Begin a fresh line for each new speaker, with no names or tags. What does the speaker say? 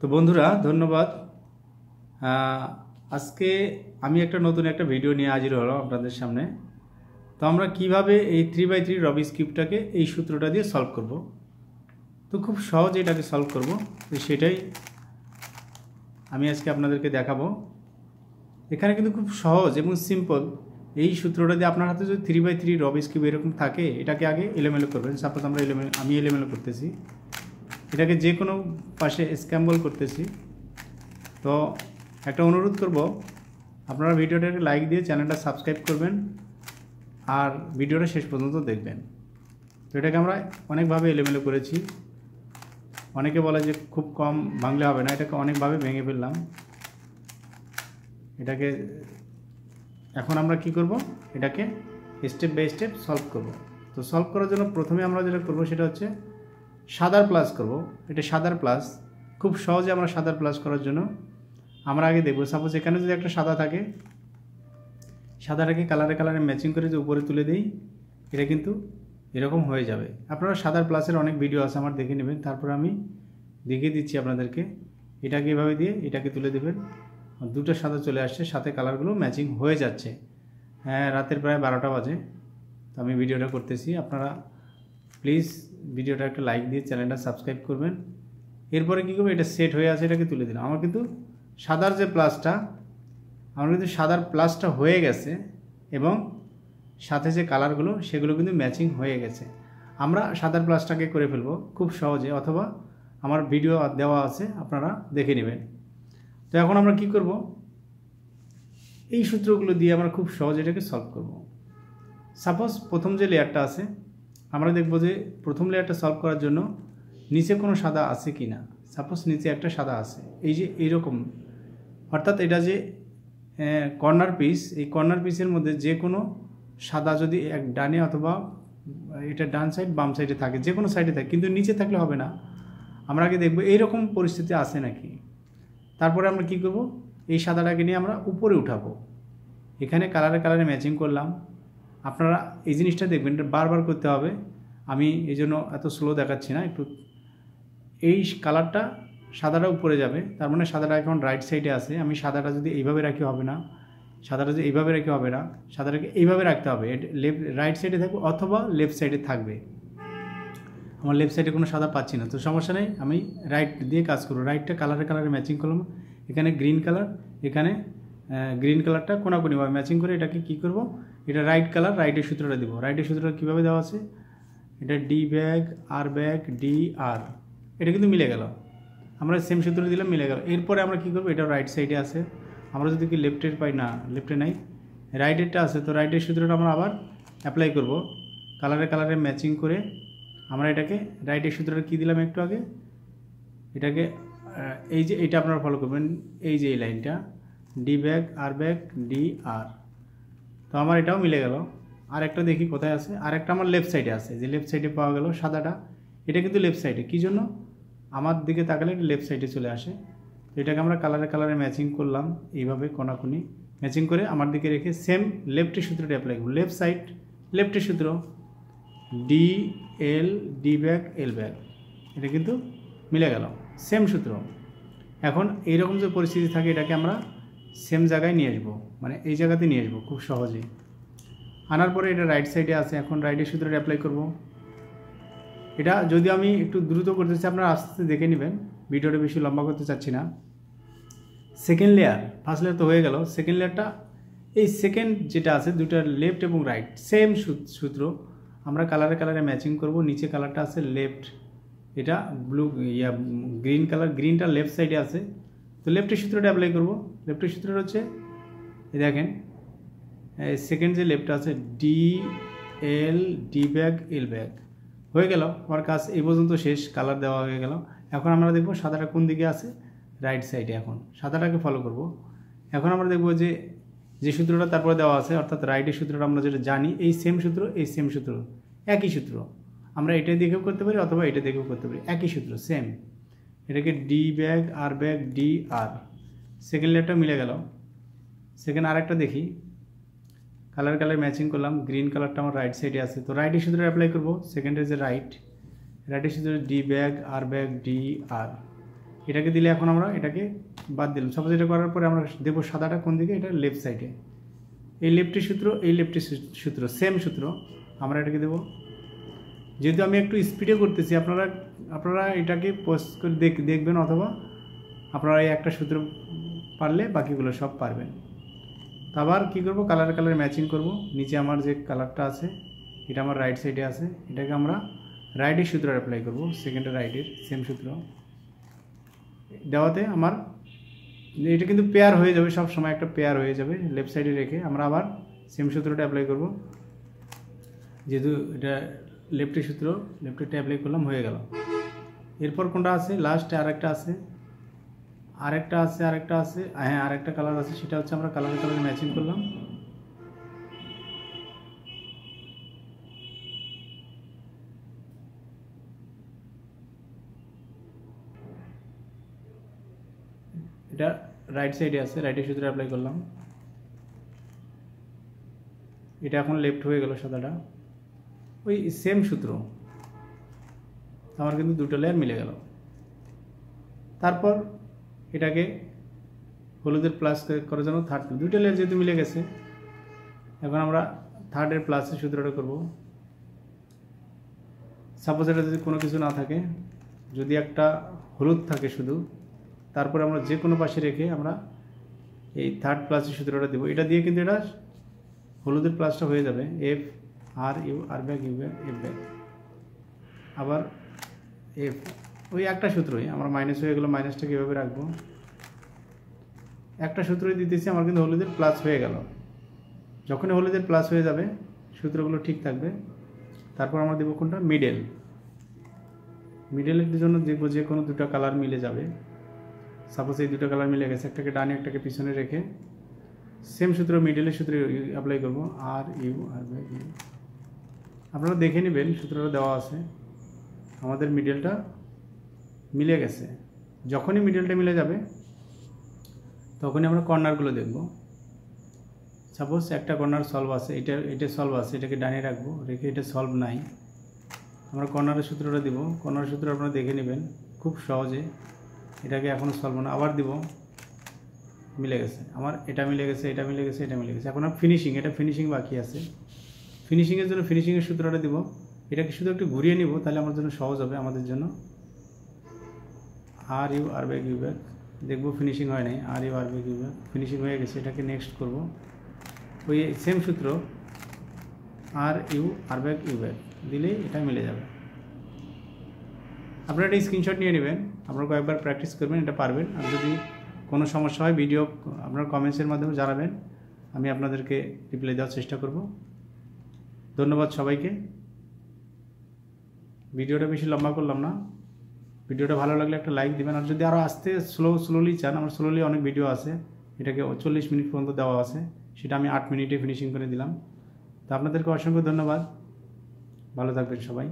তো বন্ধুরা ধন্যবাদ। আজকে আমি নতুন একটা ভিডিও নিয়ে হাজির হলাম আপনাদের সামনে। তো আমরা কিভাবে এই 3x3 রবিক্স কিউবটাকে এই সূত্রটা দিয়ে সলভ করব। তো খুব সহজে এটাকে সলভ করব, তো সেটাই আমি আজকে আপনাদেরকে দেখাবো। এখানে কিন্তু খুব সহজ এবং সিম্পল। এই সূত্রটা দিয়ে আপনার হাতে যদি 3x3 রবিক্স কিউব এরকম থাকে, এটাকে আগে এলোমেলো করবেন। সাপোজ আমি এলোমেলো করতেছি, এটাকে যে কোনো পাশে স্ক্র্যাম্বল করতেছি। তো একটা অনুরোধ করব, আপনারা ভিডিওটাকে লাইক দিয়ে চ্যানেলটা সাবস্ক্রাইব করবেন আর ভিডিওটা শেষ পর্যন্ত দেখবেন। তো এটাকে আমরা অনেকভাবে এলোমেলো করেছি। অনেকে বলে যে খুব কম ভাঙলে হবে না, এটাকে অনেকভাবে ভেঙে ফেললাম। এটাকে এখন আমরা কি করব, এটাকে স্টেপ বাই স্টেপ সলভ করব। তো সলভ করার জন্য প্রথমে আমরা যেটা করব সেটা হচ্ছে সাদার প্লাস করব। এটা সাদার প্লাস, খুব সহজে আমরা সাদার প্লাস করার জন্য আমরা আগে দেখব। সাপোজ এখানে যদি একটা সাদা থাকে, সাদাটাকে কালারে ম্যাচিং করে যে উপরে তুলে দিই, এটা কিন্তু এরকম হয়ে যাবে। আপনারা সাদার প্লাসের অনেক ভিডিও আছে, আমার দেখে নেবেন। তারপর আমি দেখিয়ে দিচ্ছি আপনাদেরকে। এটাকে এভাবে দিয়ে এটাকে তুলে দেবেন, দুটো সাদা চলে আসছে, সাথে কালারগুলো ম্যাচিং হয়ে যাচ্ছে। হ্যাঁ, রাতের প্রায় 12টা বাজে, তো আমি ভিডিওটা করতেছি। আপনারা প্লিজ ভিডিওটা একটা লাইক দিয়ে চ্যানেলটা সাবস্ক্রাইব করবেন। এরপরে কী করবো, এটা সেট হয়ে আছে, এটাকে তুলে দিলাম। আমার কিন্তু সাদার যে প্লাসটা, আমার কিন্তু সাদার প্লাসটা হয়ে গেছে এবং সাথে যে কালারগুলো সেগুলো কিন্তু ম্যাচিং হয়ে গেছে। আমরা সাদার প্লাসটাকে করে ফেলবো খুব সহজে, অথবা আমার ভিডিও দেওয়া আছে, আপনারা দেখে নেবেন। তো এখন আমরা কি করব, এই সূত্রগুলো দিয়ে আমরা খুব সহজে এটাকে সলভ করব। সাপোজ প্রথম যে লেয়ারটা আছে, আমরা দেখব যে প্রথম লেয়ারটা সলভ করার জন্য নিচে কোনো সাদা আছে কি না। সাপোজ নিচে একটা সাদা আছে, এই যে এইরকম, অর্থাৎ এটা যে কর্নার পিস, এই কর্নার পিসের মধ্যে যে কোনো সাদা যদি এক ডানে অথবা এটা ডান সাইড বাম সাইডে থাকে, যে কোনো সাইডে থাকে, কিন্তু নিচে থাকলে হবে না। আমরা আগে দেখব এইরকম পরিস্থিতি আছে নাকি। তারপরে আমরা কি করব, এই সাদাটাকে নিয়ে আমরা উপরে উঠাবো। এখানে কালারে ম্যাচিং করলাম। আপনারা এই জিনিসটা দেখবেন, এটা বারবার করতে হবে। আমি এই জন্য এত স্লো দেখাচ্ছি না। একটু এই কালারটা সাদাটা উপরে যাবে, তার মানে সাদাটা এখন রাইট সাইডে আছে। আমি সাদাটা যদি এইভাবে রাখি হবে না, সাদাটা যদি এইভাবে রাখি হবে না, সাদাটাকে এইভাবে রাখতে হবে। রাইট সাইডে থাকবে অথবা লেফট সাইডে থাকবে। আমার লেফট সাইডে কোনো সাদা পাচ্ছি না, তো সমস্যা নেই, আমি রাইট দিয়ে কাজ করবো। রাইটটা কালারে ম্যাচিং করলাম। এখানে গ্রিন কালার, এখানে গ্রিন কালারটা কোনাকুনিভাবে ম্যাচিং করে এটাকে কি করব, এটা রাইট কালার, রাইটের সূত্রটা দিব। রাইটের সূত্রটা কীভাবে দেওয়া আছে, এটা ডি ব্যাগ আর ব্যাগ ডি আর, এটা কিন্তু মিলে গেল। আমরা সেম সূত্র দিলাম, মিলে গেল। এরপরে আমরা কী করবো, এটা রাইট সাইডে আছে। আমরা যদি কি লেফটের পাই না, লেফটে নাই, রাইটেরটা আছে, তো রাইটের সূত্রটা আমরা আবার অ্যাপ্লাই করব। কালারে ম্যাচিং করে আমরা এটাকে রাইটের সূত্রটা কী দিলাম একটু আগে, এটাকে এই যে এইটা আপনারা ফলো করবেন, এই যে এই লাইনটা ডি ব্যাগ আর ব্যাগ ডি আর। তো আমার এটাও মিলে গেল। আর একটা দেখি কোথায় আছে, আর একটা আমার লেফট সাইডে আছে, যে লেফট সাইডে পাওয়া গেল সাদাটা, এটা কিন্তু লেফট সাইডে। কী জন্য, আমার দিকে তাকালে এটা লেফট সাইডে চলে আসে। তো এটাকে আমরা কালারে ম্যাচিং করলাম, এইভাবে কোনাকুনি ম্যাচিং করে আমার দিকে রেখে সেম লেফটের সূত্রটা অ্যাপ্লাই করব। লেফট সাইড লেফটের সূত্র ডি এল ডি ব্যাগ এল ব্যাগ, এটা কিন্তু মিলে গেল, সেম সূত্র। এখন এইরকম যে পরিস্থিতি থাকে, এটাকে আমরা সেম জায়গায় নিয়ে আসবো, মানে এই জায়গাতে নিয়ে আসবো খুব সহজে। আনার পরে এটা রাইট সাইডে আছে, এখন রাইটের সূত্রটা অ্যাপ্লাই করব। এটা যদি আমি একটু দ্রুত করতে চাই, আপনারা আস্তে আস্তে দেখে নেবেন, ভিডিওটা বেশি লম্বা করতে চাচ্ছি না। সেকেন্ড লেয়ার, ফার্স্ট লেয়ার তো হয়ে গেল, সেকেন্ড লেয়ারটা এই সেকেন্ড যেটা আছে, দুটো লেফট এবং রাইট সেম সূত্র। আমরা কালারে ম্যাচিং করব। নিচে কালারটা আছে লেফট, এটা ব্লু গ্রিন কালার, গ্রিনটা লেফট সাইডে আছে, তো লেফটের সূত্রটা অ্যাপ্লাই করব। লেফটের সূত্রটা হচ্ছে এই দেখেন, সেকেন্ড যে লেফট আছে ডি এল ডি ব্যাগ এল ব্যাগ, হয়ে গেল। আমার কাজ এই পর্যন্ত শেষ, কালার দেওয়া হয়ে গেল। এখন আমরা দেখব সাদাটা কোন দিকে আছে, রাইট সাইডে। এখন সাদাটাকে ফলো করব। এখন আমরা দেখব যে সূত্রটা তারপরে দেওয়া আছে, অর্থাৎ রাইটের সূত্রটা আমরা যেটা জানি, এই সেম সূত্র, এই সেম সূত্র, একই সূত্র। আমরা এটা দেখেও করতে পারি অথবা এটা দেখেও করতে পারি, একই সূত্র সেম। এটাকে ডি ব্যাগ আর ব্যাগ ডি আর, সেকেন্ড লেয়ারটা মিলে গেল। সেকেন্ড আরেকটা দেখি, কালারে ম্যাচিং করলাম, গ্রিন কালারটা আমার রাইট সাইডে আছে, তো রাইটের সূত্র অ্যাপ্লাই করব। সেকেন্ডের যে রাইটের সূত্র ডি ব্যাগ আর ব্যাগ ডি আর, এটাকে দিলে এখন আমরা এটাকে বাদ দিলাম। সাপোজ এটা করার পরে আমরা দেবো সাদাটা কোন দিকে, এটা লেফট সাইডে। এই লেফটি সূত্র, এই লেফটি সূত্র, সেম সূত্র, আমরা এটাকে দেবো। যেহেতু আমি একটু স্পিডে করতেছি, আপনারা এটাকে পোস্ট করে দেখবেন, অথবা আপনারা এই একটা সূত্র পারলে বাকিগুলো সব পারবেন। তো আবার কী করবো, কালার ম্যাচিং করব। নিচে আমার যে কালারটা আছে এটা আমার রাইট সাইডে আছে, এটাকে আমরা রাইটের সূত্র অ্যাপ্লাই করব, সেকেন্ডে রাইটের সেম সূত্র দেওয়াতে আমার এটা কিন্তু পেয়ার হয়ে যাবে, সব সময় একটা পেয়ার হয়ে যাবে। লেফট সাইডে রেখে আমরা আবার সেম সূত্রটা অ্যাপ্লাই করব। যেহেতু এটা লেফটের সূত্র, লেফটেরটা অ্যাপ্লাই করলাম, হয়ে গেল। এরপর কোনটা আছে, লাস্টে আরেকটা আছে, হ্যাঁ আরেকটা কালার আছে, সেটা হচ্ছে আমরা কালারে ম্যাচিং করলাম। এটা রাইট সাইডে আছে, রাইটের সূত্র অ্যাপ্লাই করলাম। এটা এখন লেফট হয়ে গেল সাদাটা, ওই সেম সূত্র, আমার কিন্তু দুটো লেয়ার মিলে গেল। তারপর এটাকে হলুদের প্লাস করার জন্য দুটো লেয়ার যেহেতু মিলে গেছে, এখন আমরা থার্ডের প্লাসের সূত্রটা করব। সাপোজ এটা যদি কোনো কিছু না থাকে, যদি একটা হলুদ থাকে শুধু, তারপরে আমরা যে কোনো পাশে রেখে আমরা এই থার্ড প্লাসের সূত্রটা দেবো। এটা দিয়ে কিন্তু এটা হলুদের প্লাসটা হয়ে যাবে, এফ আর ইউ আর back U back F back, আবার এফ, ওই একটা সূত্রই। আমার মাইনাস হয়ে গেলো, মাইনাসটা কীভাবে রাখবো, একটা সূত্রই দিতেছি, আমার কিন্তু হলুদের প্লাস হয়ে গেল। যখনই হলুদের প্লাস হয়ে যাবে, সূত্রগুলো ঠিক থাকবে। তারপর আমরা দেবো কোনটা, মিডলের জন্য দেখবো যে কোনো দুটো কালার মিলে যাবে। সাপোজ এই দুটো কালার মিলে গেছে, একটাকে ডানে একটাকে পিছনে রেখে সেম সূত্র, মিডলের সূত্রে অ্যাপ্লাই করবো, আর ইউ আর ব্যাক ইউ। আপনারা দেখে নেবেন, সূত্রটা দেওয়া আছে, আমাদের মিডলটা মিলে গেছে। যখনই মিডলটা মিলে যাবে, তখনই আমরা কর্নারগুলো দেখব। সাপোজ একটা কর্নার সলভ আছে, এটা সলভ আছে, এটাকে ডানে রাখবো, রেখে এটা সলভ নাই, আমরা কর্নারের সূত্রটা দিব। কর্নারের সূত্র আপনারা দেখে নেবেন খুব সহজে। এটাকে এখনও সলভ না, আবার দিব, মিলে গেছে আমার, এটা মিলে গেছে, এটা মিলে গেছে, এটা মিলে গেছে। এখন ফিনিশিং, এটা ফিনিশিং বাকি আছে। ফিনিশিংয়ের জন্য ফিনিশিংয়ের সূত্রটা দিব। এটাকে শুধু একটু ঘুরিয়ে নিব, তাহলে আমার জন্য সহজ হবে, আমাদের জন্য। আর ইউ আর ব্যাক ইউ ব্যাক, দেখবো ফিনিশিং হয় নাই, আর ইউ আর ব্যাক ইউ ব্যাক, ফিনিশিং হয়ে গেছে। এটাকে নেক্সট করব, ওই সেম সূত্র, আর ইউ আর ব্যাক ইউ ব্যাক দিলেই এটা মিলে যাবে। আপনারা এটা স্ক্রিনশট নিয়ে নেবেন, আপনারা কয়েকবার প্র্যাকটিস করবেন, এটা পারবেন। আর যদি কোনো সমস্যা হয়, ভিডিও আপনারা কমেন্টসের মাধ্যমে জানাবেন, আমি আপনাদেরকে রিপ্লাই দেওয়ার চেষ্টা করব। ধন্যবাদ সবাইকে। ভিডিওটা বেশি লম্বা করলাম না, ভিডিওটা ভালো লাগলে একটা লাইক দিবেন। আর যদি আরও আসতে স্লোলি চান, আমার স্লোলি অনেক ভিডিও আছে, এটাকে 40 মিনিট পর্যন্ত দেওয়া আছে, সেটা আমি 8 মিনিটে ফিনিশিং করে দিলাম। তো আপনাদেরকে অসংখ্য ধন্যবাদ, ভালো থাকবেন সবাই।